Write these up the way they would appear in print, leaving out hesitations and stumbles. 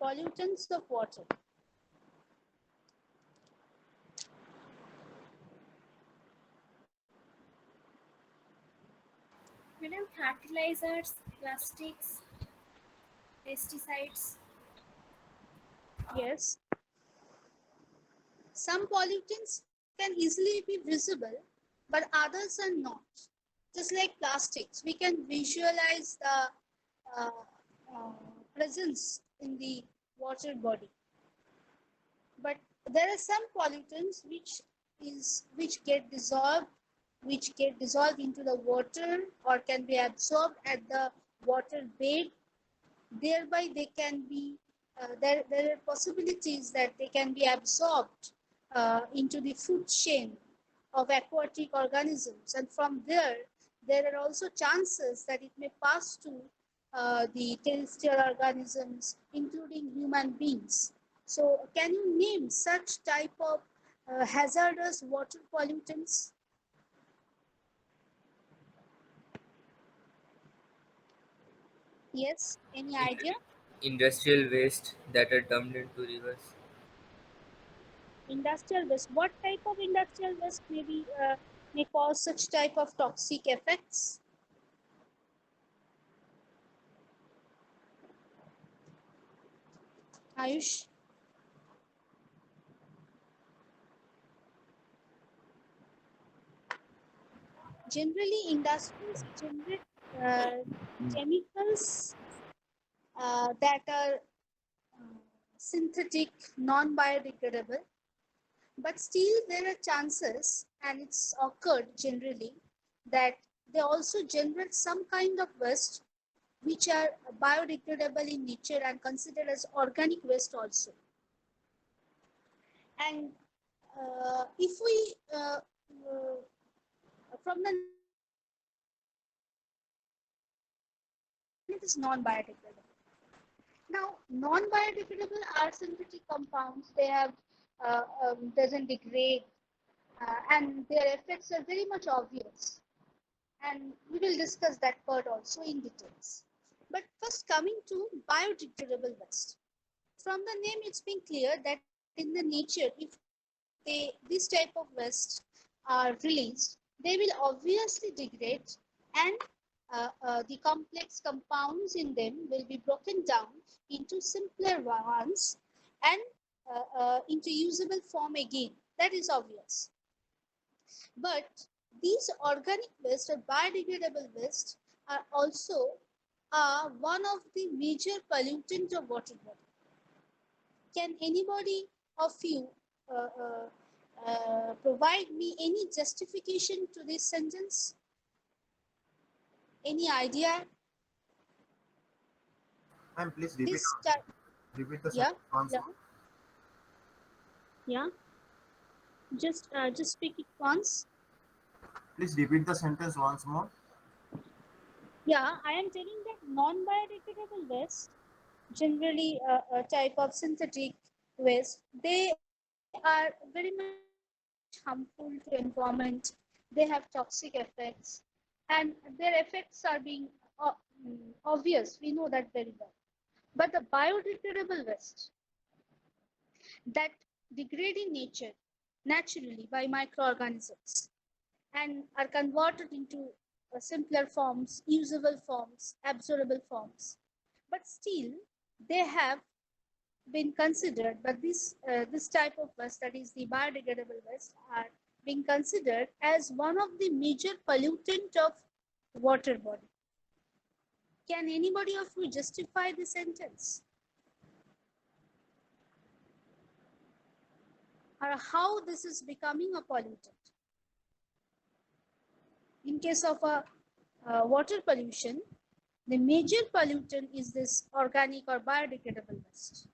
pollutants of water. Madam, fertilizers, plastics, pesticides. Yes. Some pollutants can easily be visible, but others are not. Just like plastics, we can visualize the uh, uh, presence in the water body. But there are some pollutants which get dissolved into the water or can be absorbed at the water bed. Thereby, they can be there are possibilities that they can be absorbed into the food chain of aquatic organisms, and from there are also chances that it may pass to the terrestrial organisms, including human beings. So, can you name such type of hazardous water pollutants? Yes, any idea? Industrial waste that are dumped into rivers. Industrial waste. What type of industrial waste may cause such type of toxic effects? Ayush? Generally, industries generate uh, chemicals that are synthetic, non-biodegradable, but still there are chances, and it's occurred generally, that they also generate some kind of waste which are biodegradable in nature and considered as organic waste also. And if we from the name itself, we can clearly understand that it is non-biodegradable. Now, non-biodegradable are synthetic compounds. They have doesn't degrade, and their effects are very much obvious. And we will discuss that part also in details. But first, coming to biodegradable waste. From the name, it's been clear that in the nature, if this type of waste are released, they will obviously degrade, and the complex compounds in them will be broken down into simpler ones and into usable form again. That is obvious. But these organic waste or biodegradable waste are also one of the major pollutants of water body. Can anybody of you provide me any justification to this sentence? Any idea? Ma'am, please This type, repeat the yeah, sentence once yeah, more. yeah. Just speak it once. Please repeat the sentence once more. Yeah, I am telling that non-biodegradable waste, generally a type of synthetic waste, they are very much harmful to environment. They have toxic effects, and their effects are being obvious. We know that very well. But the biodegradable waste that degrade in nature naturally by microorganisms and are converted into simpler forms, usable forms, absorbable forms. But still, they have been considered, but this type of waste, that is the biodegradable waste, are being considered as one of the major pollutant of water body. Can anybody of you justify the sentence? Or how this is becoming a pollutant? In case of a water pollution, the major pollutant is this organic or biodegradable waste.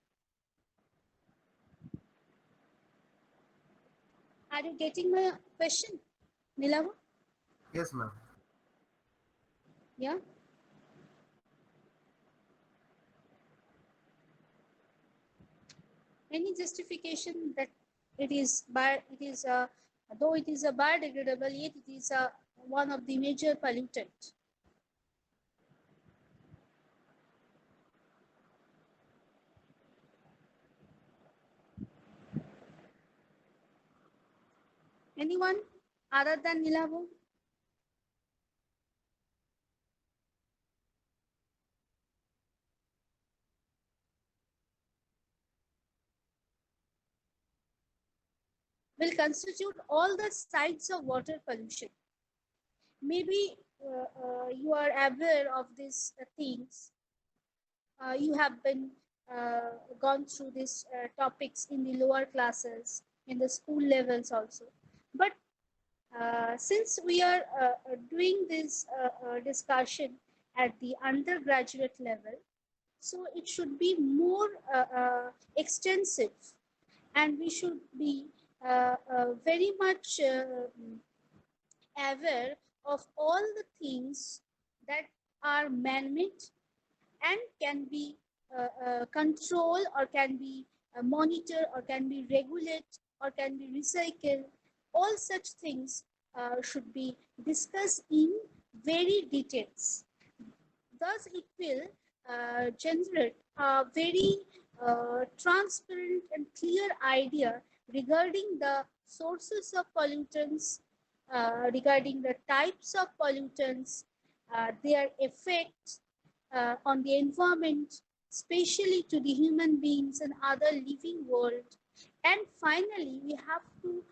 Are you getting my question, Nilava? Yes, ma'am. Yeah. Any justification that it is a, though it is a biodegradable, yet it is a one of the major pollutant. Anyone other than Nilabo? Will constitute all the sites of water pollution. Maybe you are aware of these things. You have been gone through these topics in the lower classes, in the school levels also. But since we are doing this discussion at the undergraduate level, so it should be more extensive, and we should be very much aware of all the things that are man-made and can be controlled or can be monitored or can be regulated or can be recycled. All such things should be discussed in very details. Thus, it will generate a very transparent and clear idea regarding the sources of pollutants, regarding the types of pollutants, their effects on the environment, especially to the human beings and other living world. And finally, we have to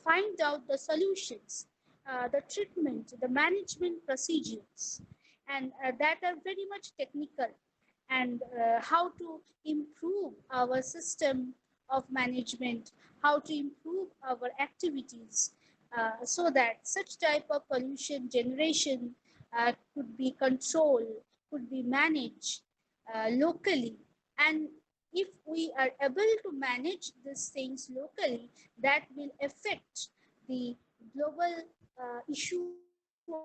find out the solutions, the treatment, the management procedures, and that are very much technical, and how to improve our system of management, how to improve our activities, so that such type of pollution generation could be controlled, could be managed locally. And if we are able to manage these things locally, that will affect the global issue of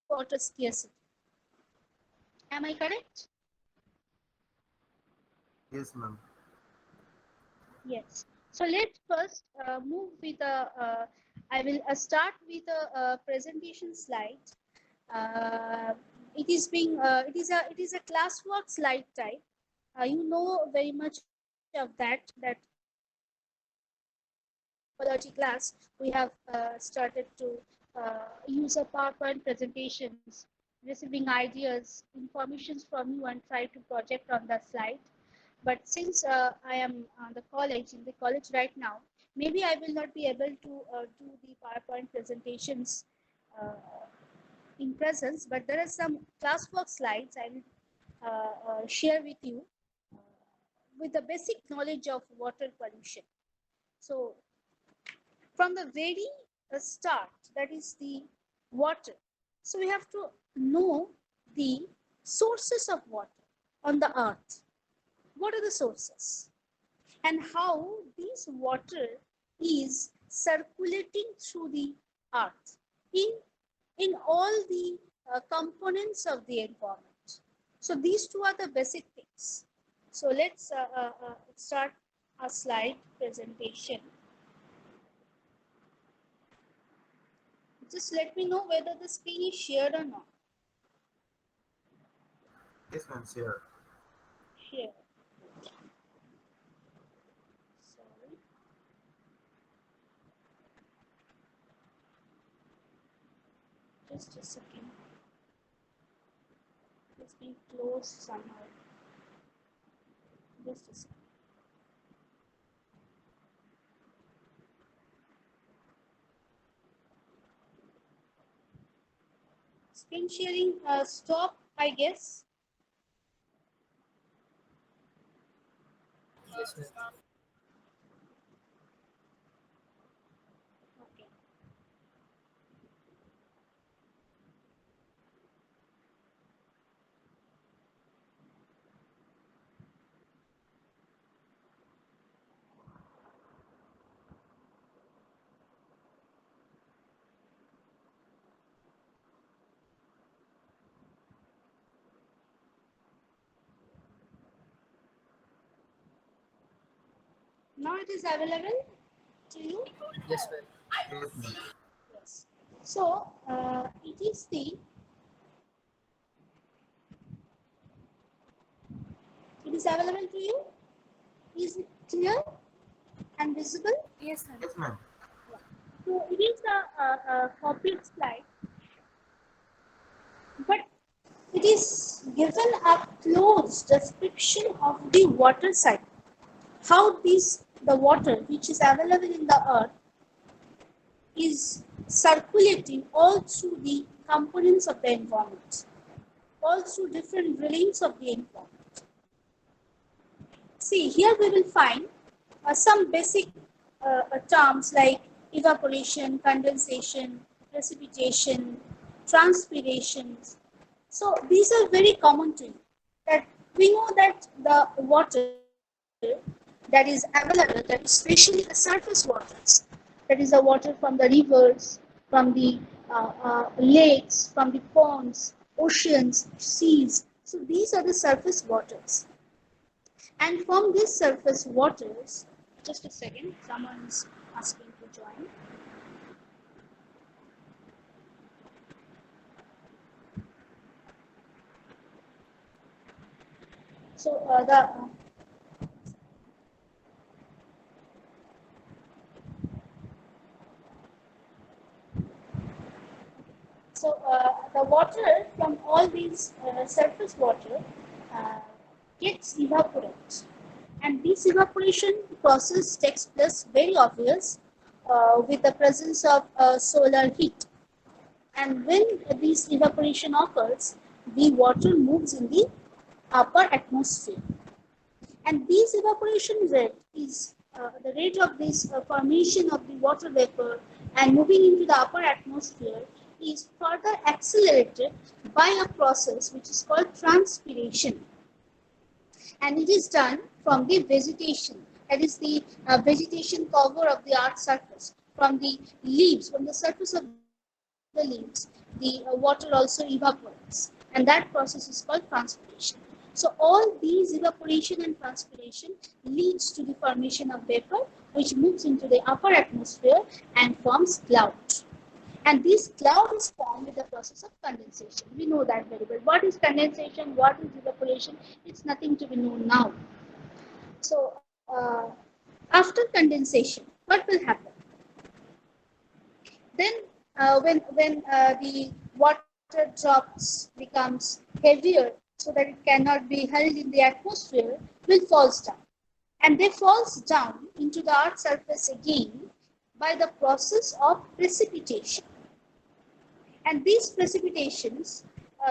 water scarcity. Am I correct? Yes, ma'am. Yes. So let's first move with a. I will start with a presentation slide. Uh, it is a classwork slide type. You know very much of that in the quality class we have started to use a PowerPoint presentations, receiving ideas, informations from you, and try to project on the slide. But since I am on in the college right now, maybe I will not be able to do the PowerPoint presentations uh, in presence, but there are some classwork slides I will share with you with the basic knowledge of water pollution. So from the very start, that is the water. So we have to know the sources of water on the earth. What are the sources? And how this water is circulating through the earth in in all the components of the environment. So these two are the basic things. So let's start a slide presentation. Just let me know whether the screen is shared or not. Yes, ma'am. Sure. Share. Sorry. Just a second. It's been closed somehow. Just a second. Screen sharing stop, I guess. Yes, ma'am. Okay. Now it is available to you. Yes, ma'am. Yes, ma'am. Yes. So it is it is available to you. Is it clear? and visible. Yes, ma'am. Yes, ma'am. So it is a copied slide, but it is given a close description of the water cycle. How this the water which is available in the earth is circulating all through the components of the environment, all through different realms of the environment. See, here we will find some basic terms like evaporation, condensation, precipitation, transpiration. So these are very common to you. That we know that the water that is available, that is especially the surface waters, that is the water from the rivers, from the lakes, from the ponds, oceans, seas. So these are the surface waters. And from these surface waters, just a second, someone is asking to join. So the water from all these surface water uh, gets evaporated, and this evaporation process takes place very obvious with the presence of solar heat. And when this evaporation occurs, the water moves in the upper atmosphere. And this evaporation rate is the rate of this formation of the water vapor and moving into the upper atmosphere is further accelerated by a process which is called transpiration. And it is done from the vegetation, that is the vegetation cover of the earth's surface, from the leaves, from the surface of the leaves, the water also evaporates, and that process is called transpiration. So all these evaporation and transpiration leads to the formation of vapor, which moves into the upper atmosphere and forms cloud. And this cloud is formed with the process of condensation. We know that very well. What is condensation? What is evaporation? It's nothing to be known now. So after condensation, what will happen? Then when the water drops becomes heavier so that it cannot be held in the atmosphere, will falls down. And they falls down into the earth's surface again by the process of precipitation. And these precipitations,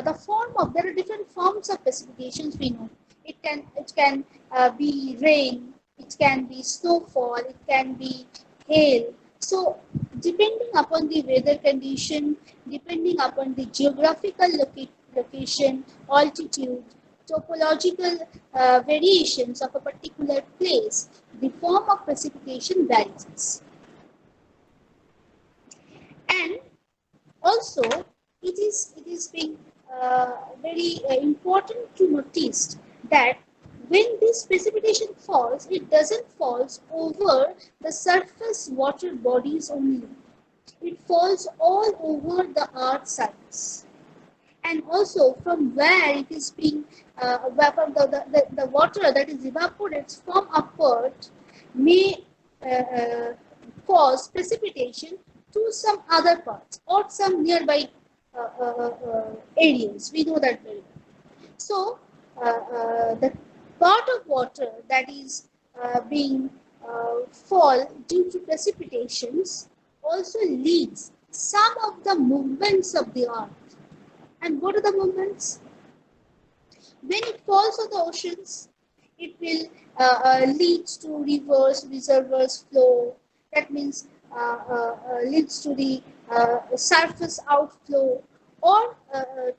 the form of there are different forms of precipitations we know. It can be rain, it can be snowfall, it can be hail. So depending upon the weather condition, depending upon the geographical location, altitude, topological variations of a particular place, the form of precipitation varies. And also, it is being very important to notice that when this precipitation falls, it doesn't falls over the surface water bodies only. It falls all over the earth's surface. And also from where it is being from the water that is evaporates from upward may uh, cause precipitation to some other parts or some nearby areas. We know that very well. So the part of water that is being fall due to precipitations also leads some of the movements of the earth. And what are the movements? When it falls on the oceans, it will leads to rivers, reservoirs flow. That means leads to the surface outflow or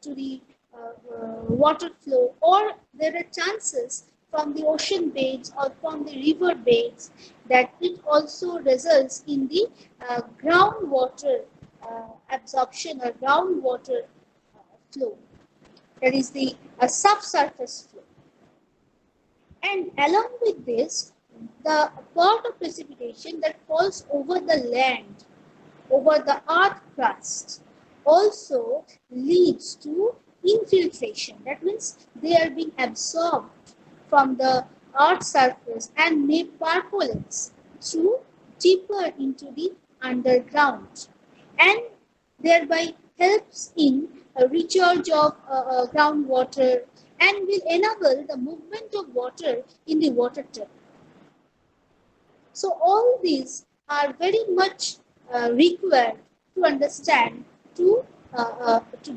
to the water flow, or there are chances from the ocean beds or from the river beds that it also results in the groundwater absorption or groundwater flow, that is the subsurface flow. And along with this, the part of precipitation that falls over the land, over the earth crust, also leads to infiltration. That means they are being absorbed from the earth surface and may percolate. through deeper into the underground, and thereby helps in a recharge of groundwater and will enable the movement of water in the water table. So all these are very much required to understand to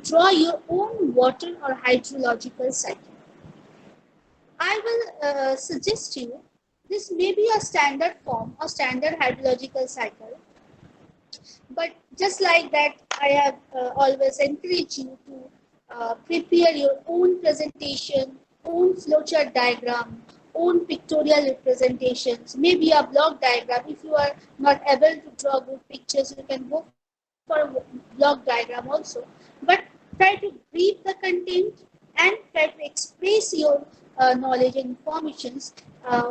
draw your own water or hydrological cycle. I will suggest you this may be a standard form or standard hydrological cycle, but just like that, I have always encouraged you to prepare your own presentation, own flowchart diagram, own pictorial representations, maybe a block diagram. If you are not able to draw good pictures, you can go for a block diagram also. But try to brief the content and try to express your knowledge and informations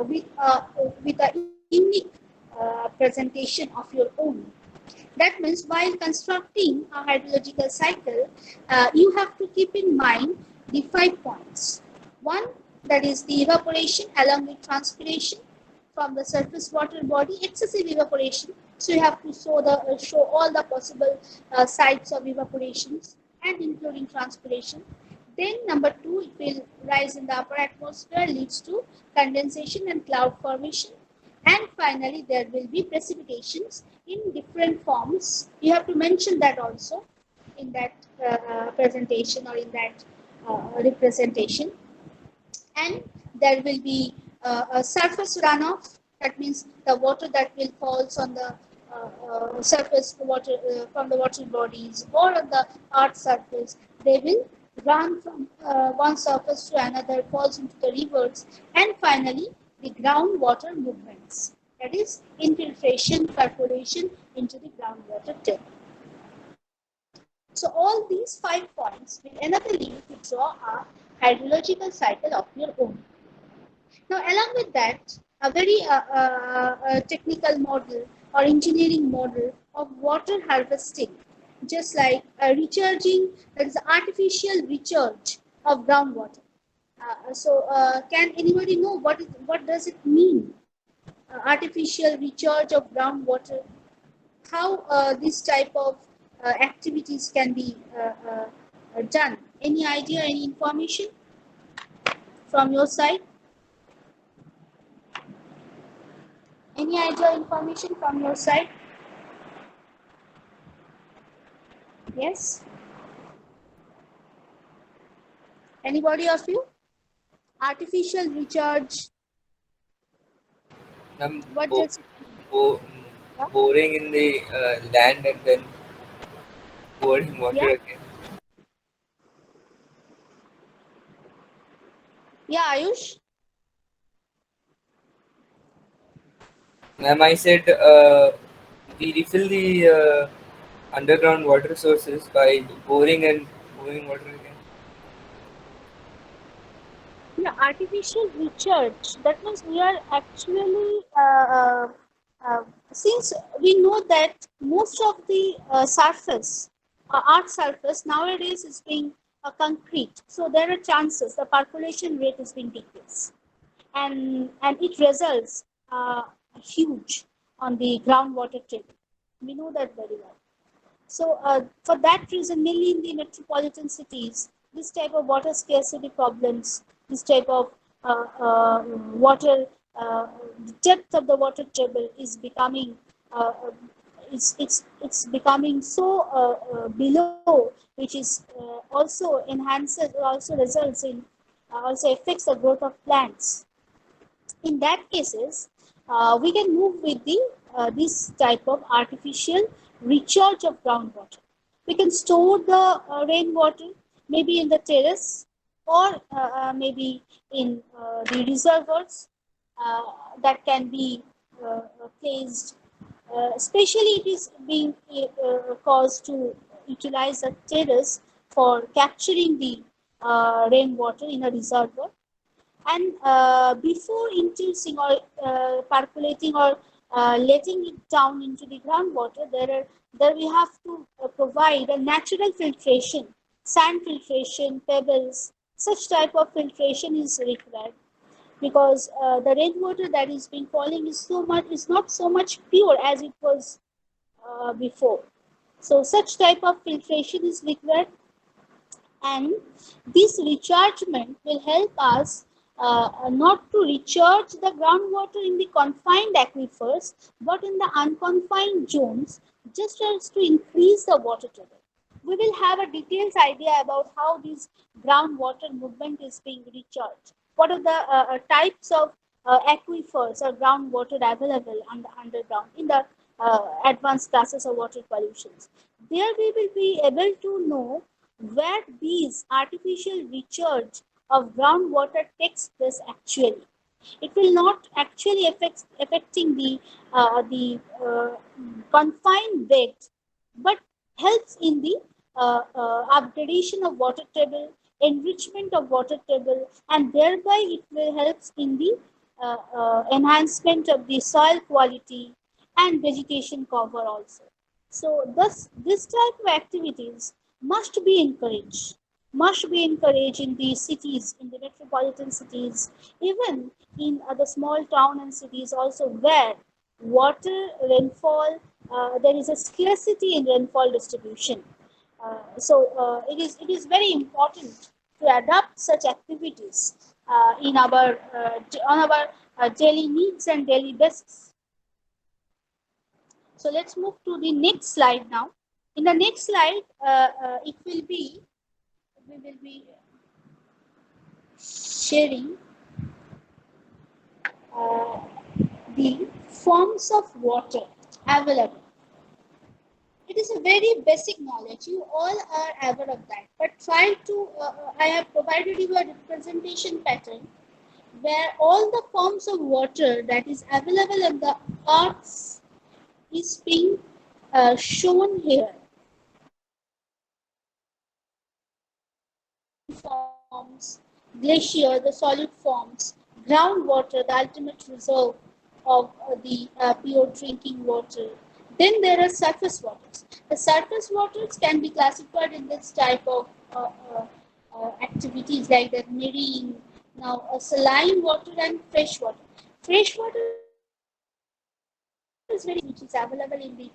with a unique presentation of your own. That means while constructing a hydrological cycle, you have to keep in mind the 5 points. One, that is the evaporation along with transpiration from the surface water body, excessive evaporation. So you have to show all the possible sites of evaporations and including transpiration. Then number two, it will rise in the upper atmosphere, leads to condensation and cloud formation. And finally, there will be precipitations in different forms. You have to mention that also in that presentation or in that representation. And there will be a surface runoff. That means the water that will falls on the surface water from the water bodies or on the earth surface. They will run from one surface to another, falls into the rivers, and finally the groundwater movements. That is infiltration, percolation into the groundwater table. So all these 5 points will enable you to draw a hydrological cycle of your own. Now, along with that, a very technical model or engineering model of water harvesting, just like recharging, that is artificial recharge of groundwater. Can anybody know what does it mean? Artificial recharge of groundwater. How this type of activities can be done? Any idea? Any information from your side? Any idea, information from your side? Yes? Anybody of you? Artificial recharge. I'm What does it mean? bo- Yeah? boring in the land and then pouring water Yeah? again. Yeah, Ayush? Ma'am, I said we refill the underground water sources by boring and pouring water again. Yeah, artificial recharge. That means we are actually, uh, since we know that most of the surface, earth surface nowadays is being concrete. So there are chances the percolation rate is being decreased. And it results huge on the groundwater table. We know that very well. So for that reason, mainly in the metropolitan cities, this type of water scarcity problems, this type of water, the depth of the water table is becoming, uh, uh, it's becoming so below, which is also enhances or also results in also affects the growth of plants. In that cases, we can move with the this type of artificial recharge of groundwater. We can store the rainwater maybe in the terrace or maybe in the reservoirs uh, that can be placed. Especially, it is being caused to utilize a terrace for capturing the rainwater in a reservoir, and before infusing or percolating or letting it down into the groundwater, there we have to provide a natural filtration, sand filtration, pebbles, such type of filtration is required. because the rainwater that is being falling is not so much pure as it was before. So such type of filtration is required, and this rechargement will help us not to recharge the groundwater in the confined aquifers but in the unconfined zones, just as to increase the water table. We will have a detailed idea about how this groundwater movement is being recharged. What are the types of aquifers or groundwater available on the underground in the advanced classes of water pollutions. There we will be able to know where these artificial recharge of groundwater takes place actually. It will not actually affecting the confined beds, but helps in the upgradation of water table, enrichment of water table, and thereby it will helps in the enhancement of the soil quality and vegetation cover also. So thus this type of activities must be encouraged in the cities, in the metropolitan cities, even in the small town and cities also, where water rainfall, there is a scarcity in rainfall distribution. It is very important to adapt such activities in our on our daily needs and daily basis. So let's move to the next slide now. In the next slide, it will be we will be sharing uh, the forms of water available. It is a very basic knowledge. You all are aware of that. But try to, I have provided you a representation pattern where all the forms of water that is available in the earth is being shown here. Forms, glacier, the solid forms, groundwater, the ultimate reserve of the pure drinking water. Then there are surface waters. The surface waters can be classified in this type of activities like that marine, now saline water and fresh water. Fresh water is very which is available in the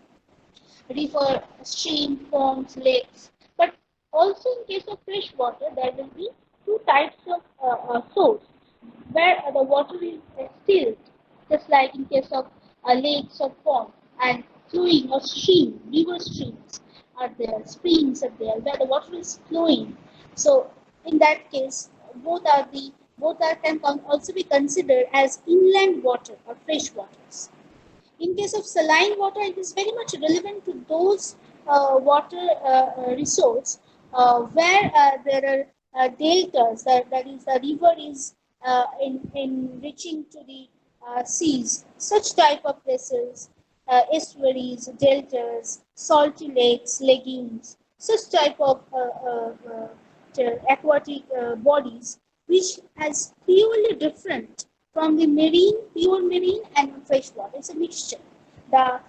river, stream, ponds, lakes. But also in case of fresh water, there will be two types of source where the water is still, just like in case of lakes or ponds, and flowing or stream, river streams are there, springs are there, where the water is flowing. So in that case, both are can also be considered as inland water or fresh waters. In case of saline water, it is very much relevant to those water resource where there are deltas, that is, the river is enriching to the seas. Such type of places, estuaries, deltas, salty lakes, lagoons, such type of aquatic bodies, which has purely different from the marine, pure marine and freshwater. It's a mixture. The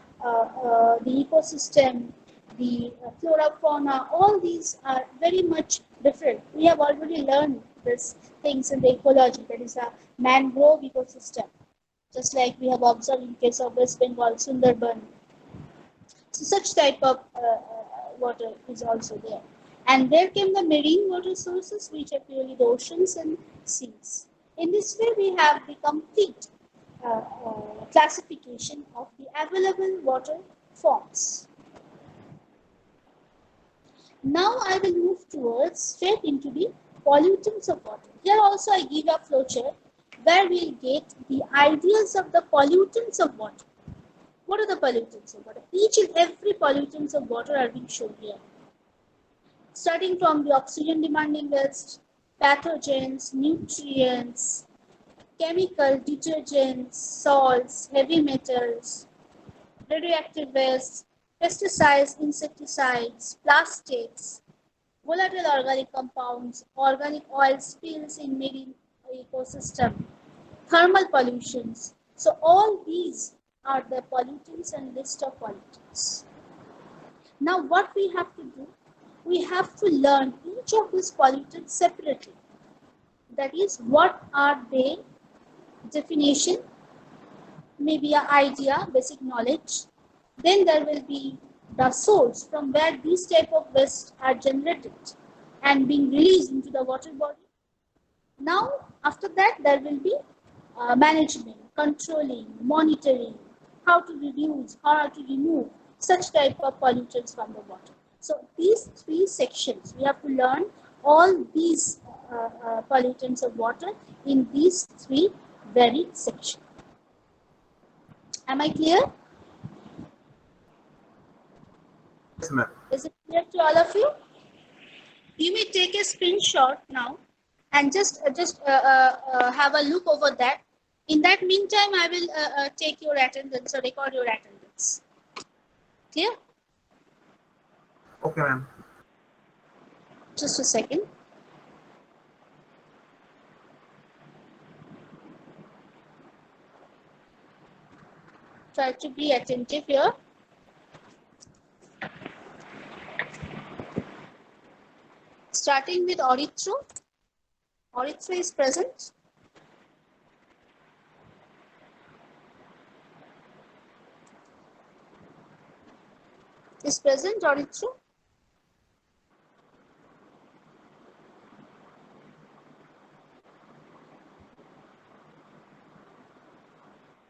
ecosystem, the flora, fauna, all these are very much different. We have already learned these things in the ecology, that is a mangrove ecosystem, just like we have observed in case of West Bengal, Sundarban. So such type of water is also there. And there came the marine water sources, which are purely the oceans and seas. In this way, we have the complete classification of the available water forms. Now I will move towards straight into the pollutants of water. Here also I give a flowchart where we'll get the ideas of the pollutants of water. What are the pollutants of water? Each and every pollutants of water are being shown here. Starting from the oxygen demanding waste, pathogens, nutrients, chemical, detergents, salts, heavy metals, radioactive waste, pesticides, insecticides, plastics, volatile organic compounds, organic oil spills in marine ecosystem, thermal pollutions. So all these are the pollutants and list of pollutants. Now what we have to do, we have to learn each of these pollutants separately. That is, what are they definition, maybe an idea, basic knowledge. Then there will be the source from where these type of waste are generated and being released into the water body. Now, after that, there will be management, controlling, monitoring, how to reduce, how to remove such type of pollutants from the water. So these three sections, we have to learn all these pollutants of water in these three very sections. Am I clear? Yes, ma'am. Is it clear to all of you? You may take a screenshot now and just have a look over that. In that meantime, I will take your attendance or record your attendance. Clear? Okay, ma'am. Just a second. Try to be attentive here. Starting with Orithro. Orithro is present. Is present Orithro?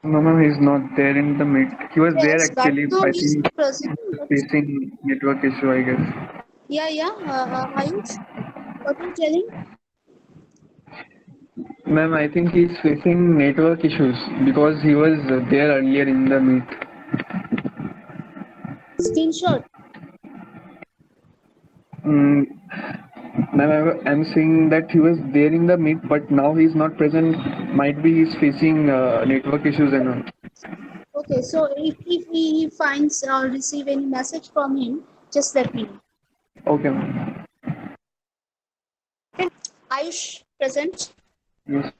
No, ma'am, he's not there in the meet. He was there Yes, right actually. now I he is think present. he's But facing network issue, I guess. yeah. Ayush, what are you telling? Ma'am, I think he's facing network issues because he was there earlier in the meet. Screenshot. Mm, ma'am, I'm saying that he was there in the meet, but now he's not present. Might be he's facing network issues and all. Okay, so if he finds or receive any message from him, just let me know. Okay, ma'am. Okay. Ayush present. Yes.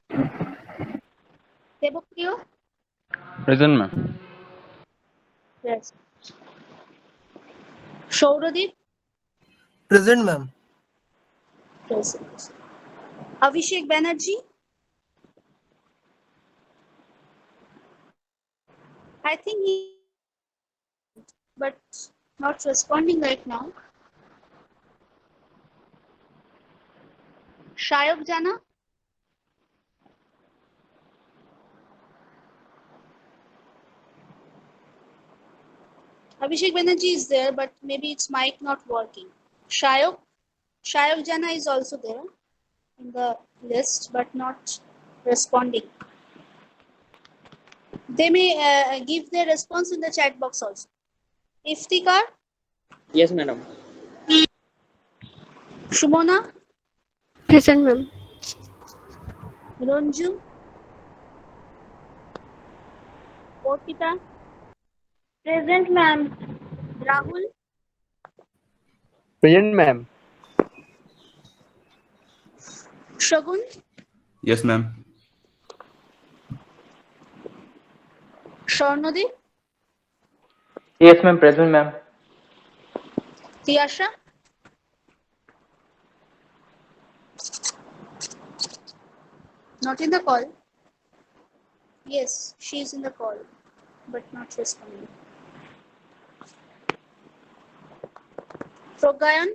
Debapriyo? Present, ma'am. Yes. Shauradip? Present, ma'am. Present. Abhishek Banerjee? I think he but not responding right now. Shayok Jana? Abhishek Banerjee is there, but maybe its mic not working. Shayok? Shayok Jana is also there in the list, but not responding. They may give their response in the chat box also. Iftikar? Yes, madam. Shumona? Present, ma'am. Ronju? Orpita? Present, ma'am. Rahul? Present, ma'am. Shagun? Yes, ma'am. Sharnodip? Yes, ma'am. Present, ma'am. Tiyasha? Not in the call. Yes, she is in the call, but not responding. Progayan?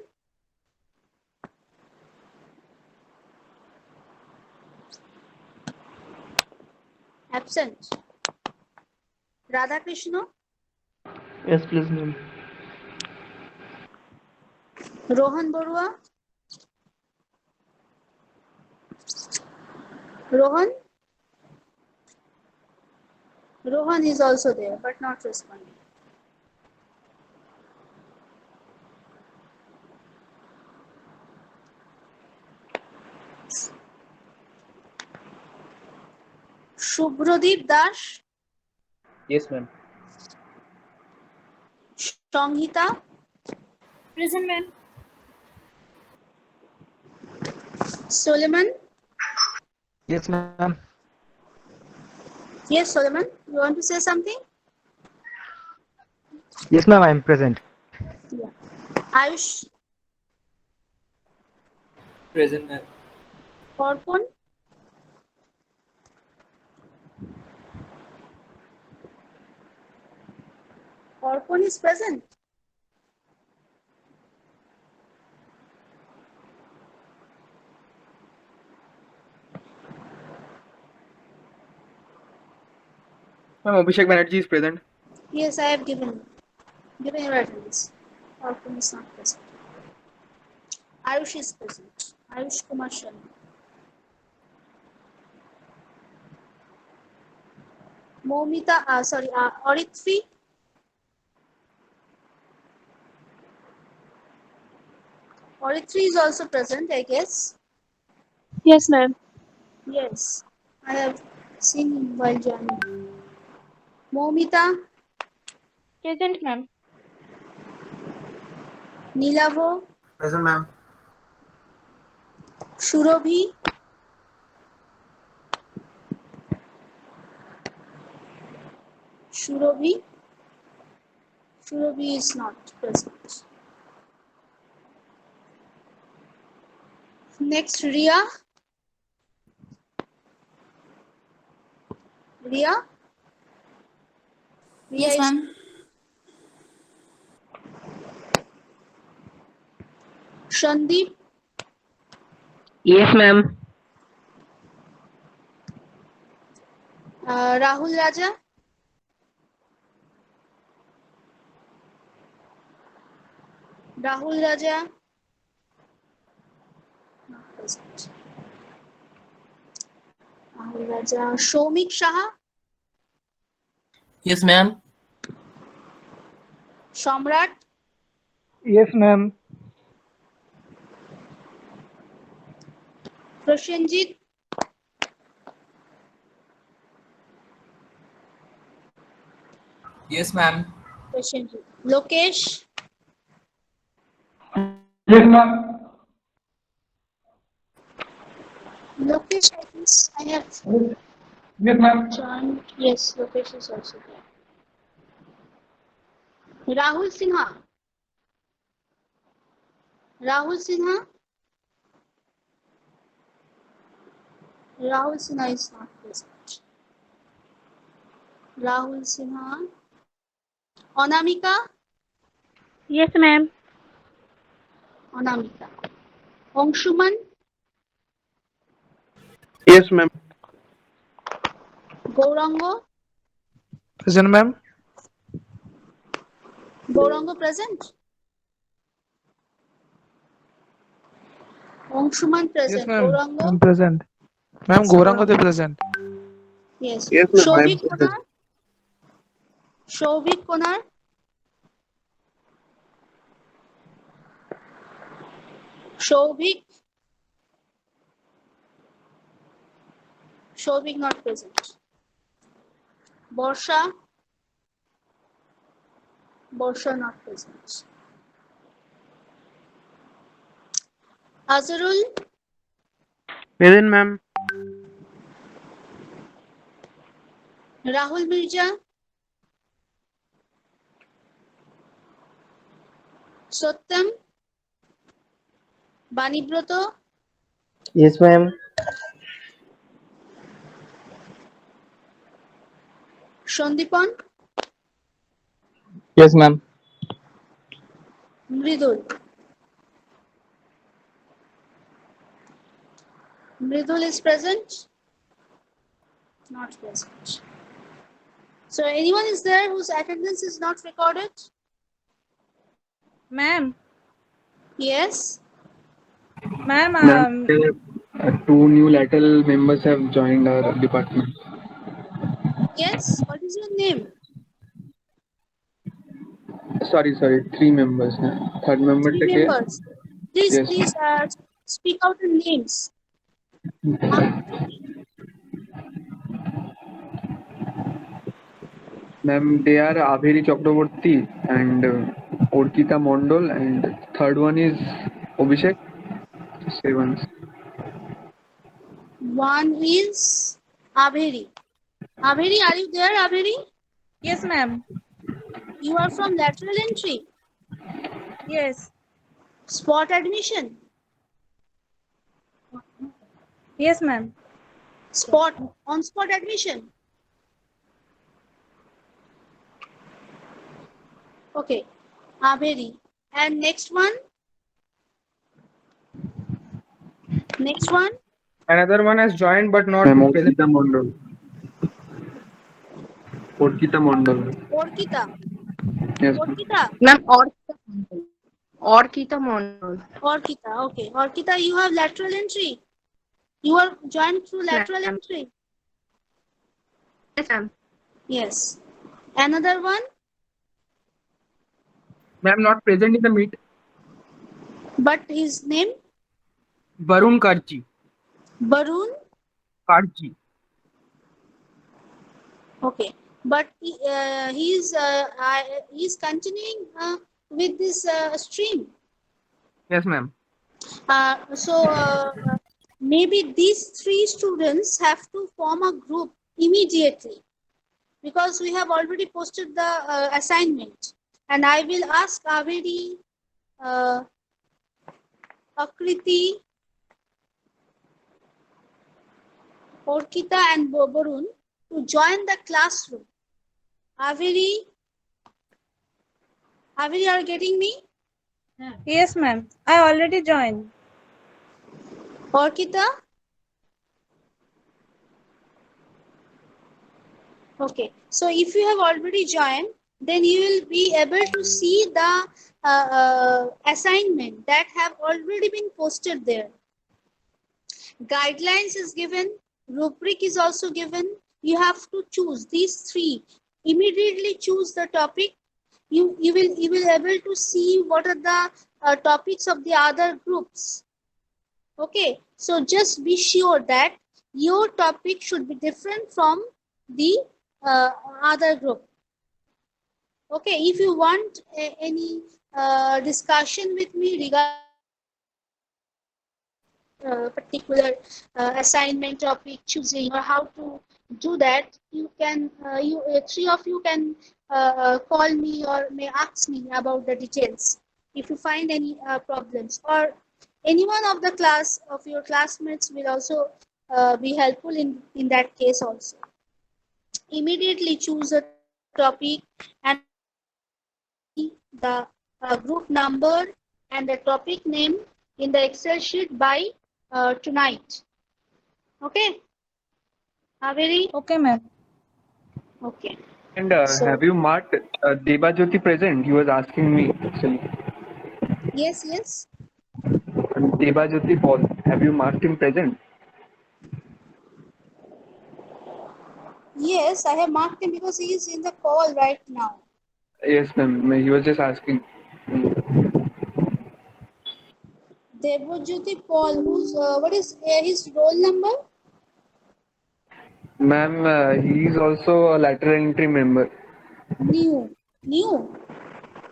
Absent. Radhakrishna? Yes, please, ma'am. Rohan Borua? Rohan? Rohan is also there, but not responding. Shubhradeep Das? Yes, ma'am. Sanghita? Present, ma'am. Suleiman? Yes, ma'am. Yes, Suleiman, you want to say something? Yes, ma'am. I am present. Yeah. Ayush? Present, ma'am. Orpon? Orphan is present. Ma'am, Abhishek Banerjee is present. Yes, I have given your attendance. Orphan is not present. Ayush is present. Ayush Kumar Sharma. Momita, Oritvi. Oritvi is also present, I guess. Yes, ma'am. Yes, I have seen him while joining. Momita, Present, ma'am. Nilavo, Present, ma'am. Shurobhi, Shurobhi. Shurobhi is not present. Next, Ria. Ria? Ria Yes, is ma'am. Shandeep, Yes, ma'am. Rahul Raja, Rahul Raja, not present. Rahul Raja, Shomik Shah, Yes, ma'am. Shamrat, Yes, ma'am. Prashanjit, Yes, ma'am. Prashanjit, Lokesh, Yes, ma'am. Lokesh, I think I have Yes, ma'am. joined. Yes, Lokesh is also there. Rahul Sinha, Rahul Sinha, Rahul Sinha is not present. Rahul Sinha, Anamika, Yes, ma'am. Anamika, Angshuman, Yes, ma'am. Gaurango, Present, ma'am. Gaurango present. Angshuman Yes, present. ma'am. I'm Gaurango, present. Ma'am, yes, Gorango is Gaurango. present. Yes. Yes, ma'am. I am Shovik present. Konar, Shovik Konar, Shovik, Shovik not present. Borsha, Borsha not present. Azarul, Present, ma'am. Rahul Mirza, Satyam, Banibroto, Yes, ma'am. Shandipan, Yes, ma'am. Mridul. Mridul is present? Not present. So anyone is there whose attendance is not recorded? Ma'am. Yes. Ma'am, Ma'am, two new lateral members have joined our department. Yes. What is your name? Sorry, three members. Third member Three take care. members. Please, Yes. speak out the names. Ma'am, they are Abheri Chakraborty and Orkita Mondol, and third one is Abhishek. Seven. One is Abheri. Abheri, are you there, Abheri? yes, ma'am. You are from lateral entry. Yes. Spot admission. Yes, ma'am. On spot admission. Okay, Averi. And next one. Next one. Another one has joined but not Ma'am, present. Orkita Mondal. Orkita Mondal. Orkita. Yes, ma'am. Orkita. Ma'am, Orkita Mondal. Orkita. Okay. Orkita, you have lateral entry. You are joined through Yes, lateral ma'am. entry. Yes, ma'am. Yes. Another one. Ma'am, not present in the meet. But his name Varun Karchi. Barun. Karchi. Okay. But he's continuing with this stream. Yes, ma'am. So maybe these three students have to form a group immediately because we have already posted the assignment. And I will ask Averi, uh, Akriti, Orkita, and Borun to join the classroom. Averi, are you getting me? Yes, ma'am. I already joined. Orkita? Okay. So if you have already joined, then you will be able to see the assignment that have already been posted there. Guidelines is given, rubric is also given. You have to choose these three. Immediately choose the topic. You will able to see what are the topics of the other groups. Okay, so just be sure that your topic should be different from the other group. Okay, if you want any discussion with me regarding particular assignment topic choosing or how to do that, you can you three of you can call me or may ask me about the details if you find any problems, or any one of the class of your classmates will also be helpful in that case also. Immediately choose a topic and the group number and the topic name in the Excel sheet by tonight. Okay, Averi? Okay, ma'am. Okay. And So, have you marked Deba Jyoti present? He was asking me actually. yes, yes. And Deba Jyoti Paul, have you marked him present? Yes, I have marked him because he is in the call right now. Yes, ma'am. He was just asking. Debojyoti Paul, what is his roll number? Ma'am, he is also a lateral entry member. New.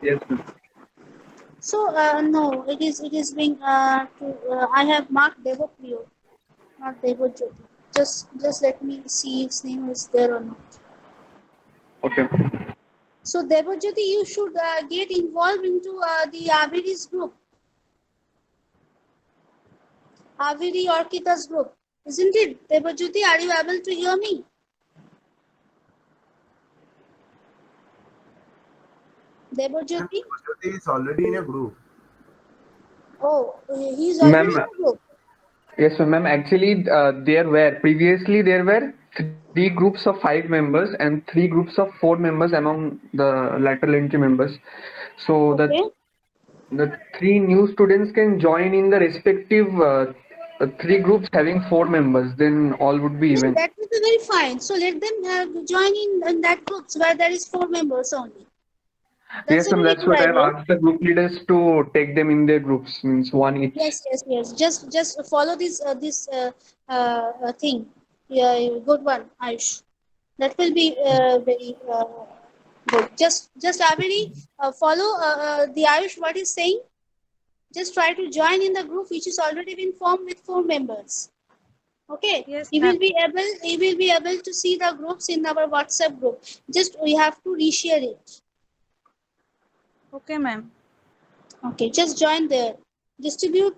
Yes, ma'am. So no, it is being I have marked Devopriyo, not Devojyoti. Just let me see his name is there or not. Okay. So Devojyoti, you should get involved into the Averi's group, Averi Orkita's group, isn't it? Devojyoti, are you able to hear me? And Devojyoti? Jyoti is already in a group. Oh, he's already Ma'am, in the group. yes, ma'am. Actually, there were three groups of 5 members and three groups of 4 members among the lateral entry members. So Okay. the 3 new students can join in the respective 3 groups having 4 members. Then all would be Then even. that will be very fine. So let them join in that groups where there is 4 members only. That's Yes, a ma'am. very That's good what I've idea. asked the group leaders to take them in their groups. Means one each. Yes. Just follow this thing. Yeah, good one, Ayush. That will be very good. Just Averi, follow the Ayush what is saying. Just try to join in the group which is already been formed with 4 members. Okay, Yes, you ma'am. will be able to see the groups in our WhatsApp group. Just we have to reshare it. Okay, ma'am. Okay, just join there. Distribute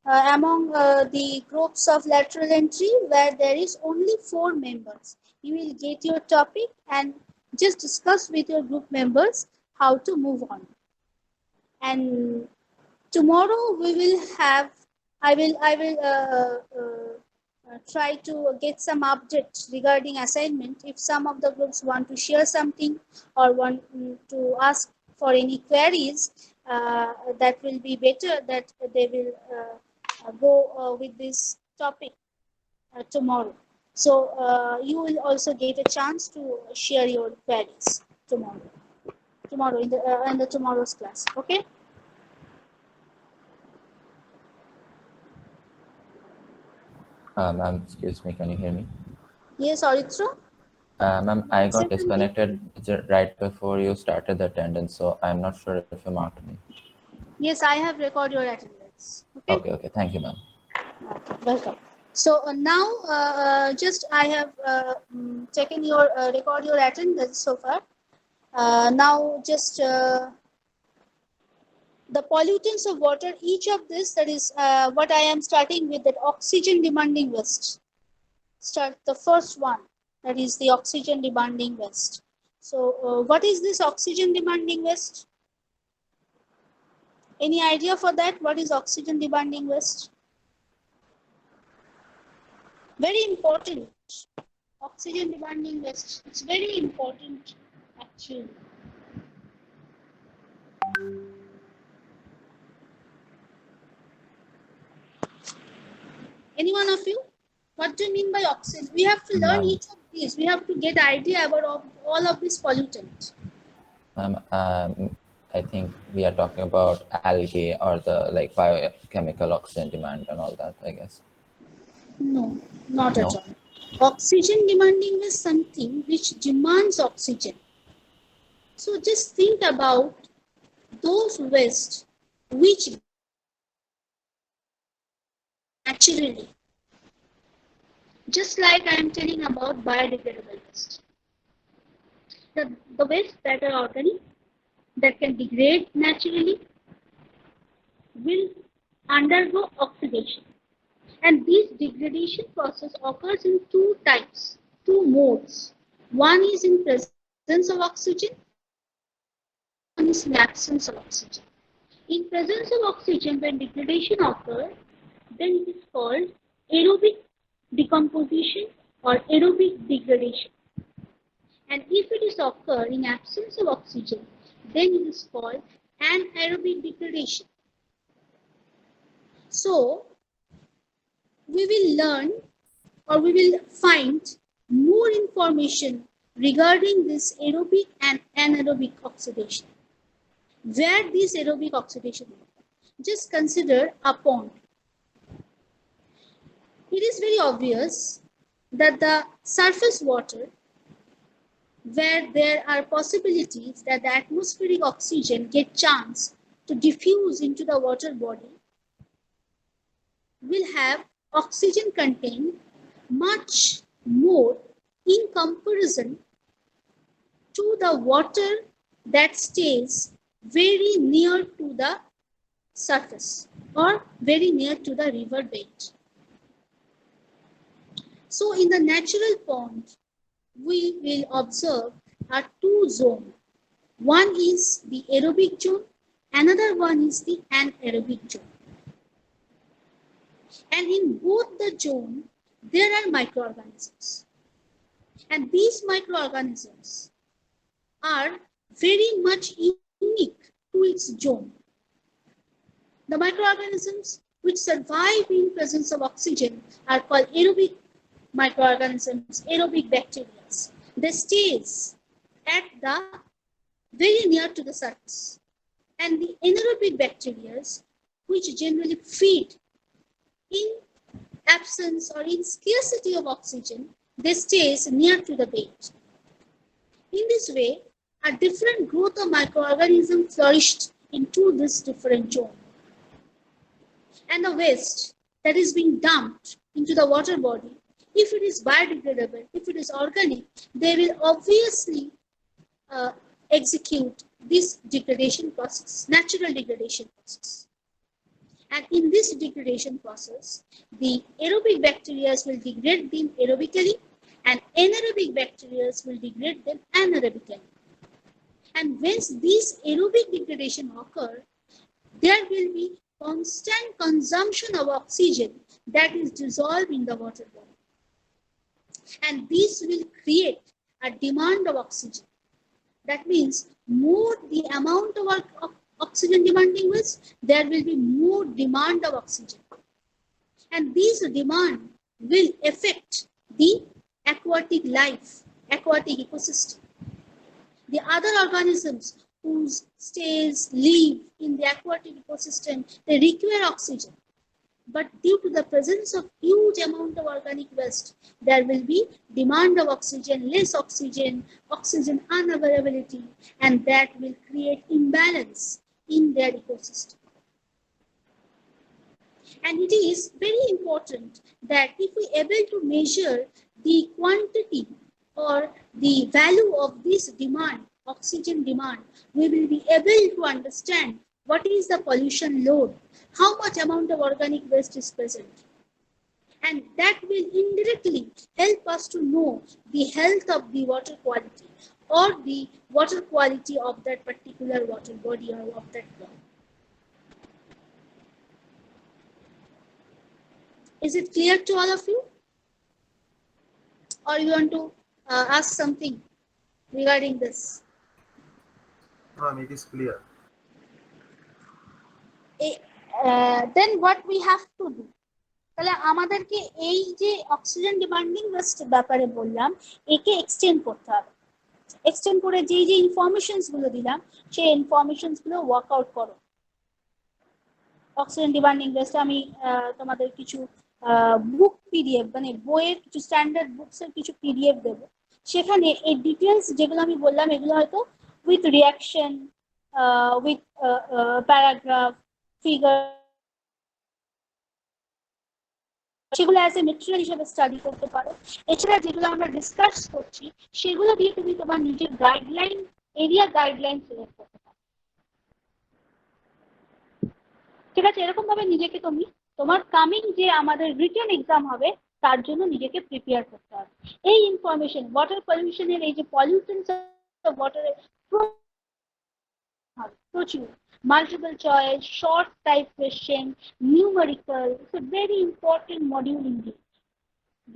among the groups of lateral entry where there is only 4 members. You will get your topic and just discuss with your group members how to move on. And tomorrow we will have, I will try to get some updates regarding assignment. If some of the groups want to share something or want to ask for any queries, that will be better that they will go with this topic tomorrow. So you will also get a chance to share your queries tomorrow in the tomorrow's class. Okay. Ma'am, excuse me, can you hear me? Yes, Aritra. Ma'am, I got Certainly. disconnected right before you started the attendance, so I'm not sure if you marked me. Yes, I have recorded your attendance. Okay. Okay, thank you, ma'am. Okay, welcome. So now, just I have taken your record your attendance so far. Now, just the pollutants of water. Each of this, that is what I am starting with. That oxygen demanding waste. Start the first one. That is the oxygen demanding waste. So, what is this oxygen demanding waste? Any idea for that? What is oxygen demanding waste? Very important. Oxygen demanding waste. It's very important actually. Any one of you? What do you mean by oxygen? We have to learn Ma'am, each of these. We have to get idea about all of these pollutants. ma'am, I think we are talking about algae or the like biochemical oxygen demand and all that, I guess. No, not at No? all. Oxygen demanding is something which demands oxygen. So just think about those waste which naturally, just like I am telling about biodegradable waste. The waste that are organic, that can degrade naturally, will undergo oxidation. And this degradation process occurs in two types, two modes. One is in presence of oxygen, another one is in absence of oxygen. In presence of oxygen, when degradation occurs, then it is called aerobic decomposition or aerobic degradation. And if it is occur in absence of oxygen, then it is called anaerobic degradation. So, we will learn or we will find more information regarding this aerobic and anaerobic oxidation. Where this aerobic oxidation is. Just consider a pond. It is very obvious that the surface water, where there are possibilities that the atmospheric oxygen get chance to diffuse into the water body, will have oxygen content much more in comparison to the water that stays very near to the surface or very near to the river bed. So in the natural pond, we will observe are two zones. One is the aerobic zone, another one is the anaerobic zone. And in both the zone, there are microorganisms. And these microorganisms are very much unique to its zone. The microorganisms which survive in presence of oxygen are called aerobic microorganisms, aerobic bacteria. They stays at the very near to the surface. And the anaerobic bacteria, which generally feed in absence or in scarcity of oxygen, they stays near to the bed. In this way, a different growth of microorganisms flourished into this different zone. And the waste that is being dumped into the water body, if it is biodegradable, if it is organic, they will obviously execute this degradation process, natural degradation process. And in this degradation process, the aerobic bacteria will degrade them aerobically and anaerobic bacteria will degrade them anaerobically. And when this aerobic degradation occurs, there will be constant consumption of oxygen that is dissolved in the water body. And this will create a demand of oxygen. That means more the amount of oxygen demanding wells, there will be more demand of oxygen. And this demand will affect the aquatic life, aquatic ecosystem. The other organisms whose stays live in the aquatic ecosystem, they require oxygen. But due to the presence of huge amount of organic waste, there will be demand of oxygen, less oxygen, oxygen unavailability, and that will create imbalance in their ecosystem. And it is very important that if we are able to measure the quantity or the value of this demand, oxygen demand, we will be able to understand what is the pollution load, how much amount of organic waste is present. And that will indirectly help us to know the health of the water quality or the water quality of that particular water body or of that plant. Is it clear to all of you? Or you want to ask something regarding this? Ma'am, it is clear. Then what we have to do? তাহলে আমাদেরকে এই যে oxygen demanding West ব্যাপারে বললাম, একে extend করতে হবে। Extend করে যে ইনফরমেশনস গুলো দিলাম, সেই ইনফরমেশনস গুলো ওয়ার্কআউট করো। অক্সিজেন ডিমান্ডিং ওয়েস্ট আমি তোমাদের কিছু বুক পিডিএফ, মানে বইয়ের কিছু স্ট্যান্ডার্ড বুকসের কিছু পিডিএফ দেবো। সেখানে এই ডিটেলস যেগুলো আমি বললাম, এগুলো হয়তো with reaction, with paragraph, figure, সেগুলো অ্যাজ এ মেটেরিয়াল হিসেবে স্টাডি করতে পারো। এছাড়া যেগুলো আমরা ডিসকাস করছি, সেগুলো দিয়ে তুমি তোমার নিজের গাইডলাইন, এরিয়া গাইডলাইন সিলেক্ট করতে পারো। ঠিক আছে, এরকম ভাবে নিজেকে তুমি তোমার কামিং যে আমাদের রিটেন এক্সাম হবে, তার জন্য নিজেকে প্রিপেয়ার করতে হবে। এই ইনফরমেশন, ওয়াটার পলিউশনের এই যে পলিউশনস অফ ওয়াটারের প্রচুর, multiple choice, short type question, numerical. It's a very important module indeed.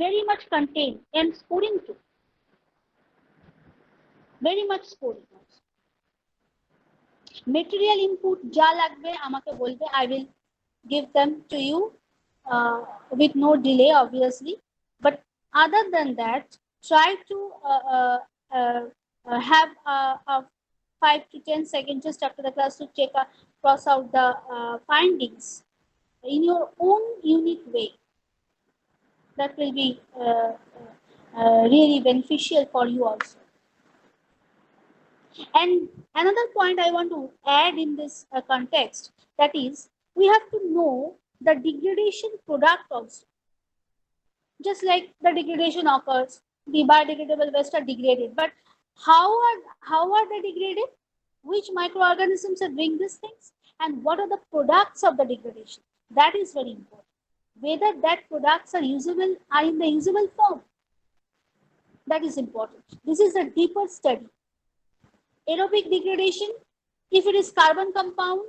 Very much contained and scoring too. Very much scoring. Material input যা লাগবে আমাকে বলবে, I will give them to you with no delay, obviously. But other than that, try to have a 5 to 10 seconds just after the class to cross out the findings in your own unique way. That will be really beneficial for you also. And another point I want to add in this context, that is, we have to know the degradation product also. Just like the degradation occurs, the biodegradable waste are degraded, but how are they degraded? Which microorganisms are doing these things, and what are the products of the degradation? That is very important. Whether that products are in the usable form, that is important. This is a deeper study. Aerobic degradation, if it is carbon compound,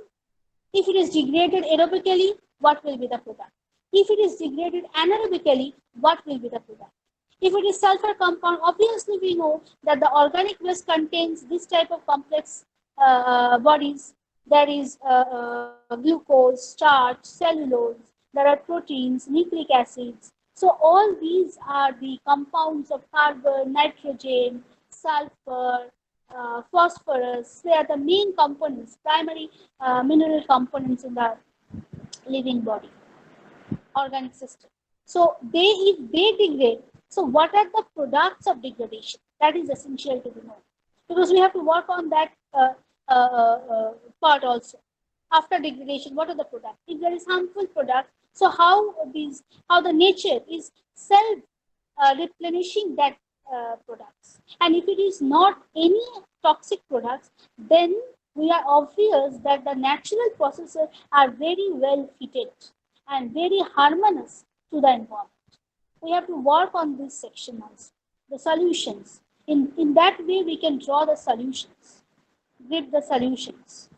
if it is degraded aerobically, what will be the product? If it is degraded anaerobically, what will be the product? If it is sulfur compound, obviously we know that the organic waste contains this type of complex bodies. There is glucose, starch, cellulose, there are proteins, nucleic acids. So all these are the compounds of carbon, nitrogen, sulfur, phosphorus. They are the main components, primary mineral components in the living body, organic system. So if they degrade, so what are the products of degradation? That is essential to know, because we have to work on that part also. After degradation, what are the products? If there is harmful product, so how the nature is self replenishing that products. And if it is not any toxic products, then we are obvious that the natural processes are very well fitted and very harmonious to the environment. We have to work on this section also, the solutions. In that way, we can draw the solutions. give the solutions.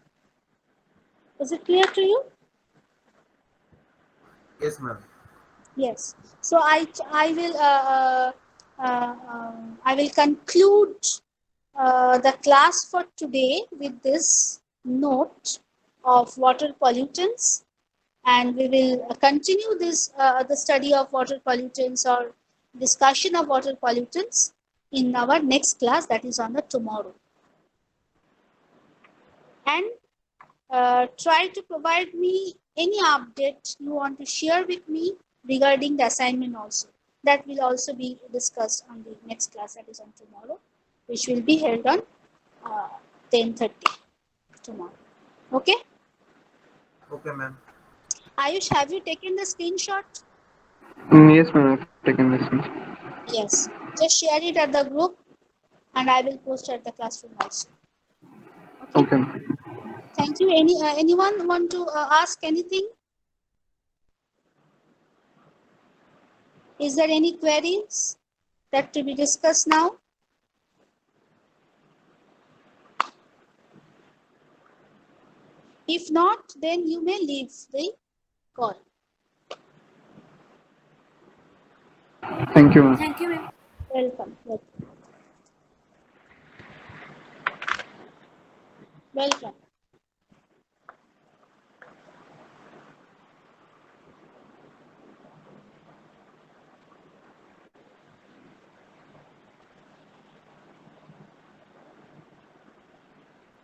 Is it clear to you? Yes, ma'am. Yes. So I will conclude the class for today with this note of water pollutants, and we will continue this the study of water pollutants or discussion of water pollutants in our next class, that is on the tomorrow. And try to provide me any update you want to share with me regarding the assignment also. That will also be discussed on the next class, that is on tomorrow, which will be held on 10:30 tomorrow. Okay? Okay, ma'am. Ayush, have you taken the screenshot? Yes, ma'am. I've taken this one. Yes. Just share it at the group and I will post at the classroom also. Okay? Okay. Thank you. Anyone want to ask anything? Is there any queries that to be discussed now? If not, then you may leave the call. Thank you, ma'am. Thank you, ma'am. Welcome. Welcome. Welcome.